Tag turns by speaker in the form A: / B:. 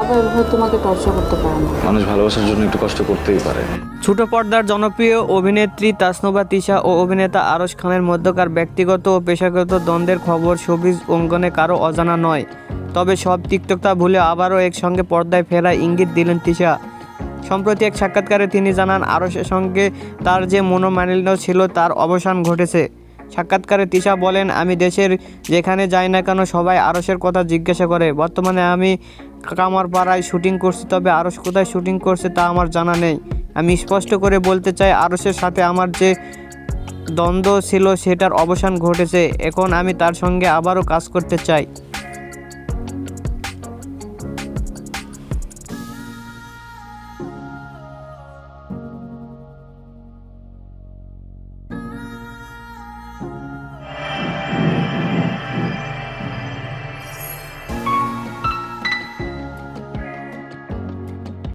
A: বাবা এভাবে তোমাকে টর্চার করতে পারে না।
B: মানুষ ভালোবাসার জন্য একটু কষ্ট করতেই পারে।
C: ছোট পর্দার জনপ্রিয় অভিনেত্রী তাসনুভা তিশা ও অভিনেতা আরশ খানের মধ্যকার ব্যক্তিগত ও পেশাগত দ্বন্দ্বের খবর শোবিজ অঙ্গনে কারো অজানা নয়। তবে সব তিক্ততা ভুলে আবারও একসঙ্গে পর্দায় ফেরার ইঙ্গিত দিলেন তিশা। সম্প্রতি এক সাক্ষাৎকারে তিনি জানান, আরশের সঙ্গে তার যে মনোমালিন্য ছিল তার অবসান ঘটেছে। সাক্ষাৎকারে তিশা বলেন, আমি দেশের যেখানে যাই না কেন সবাই আরশের কথা জিজ্ঞাসা করে। বর্তমানে আমি কামারপাড়ায় শুটিং করছি, তবে আরশ কোথায় শুটিং করছে তা আমার জানা নেই। আমি স্পষ্ট করে বলতে চাই, আরশের সাথে আমার যে দ্বন্দ্ব ছিল সেটার অবসান ঘটেছে। এখন আমি তার সঙ্গে আবারও কাজ করতে চাই।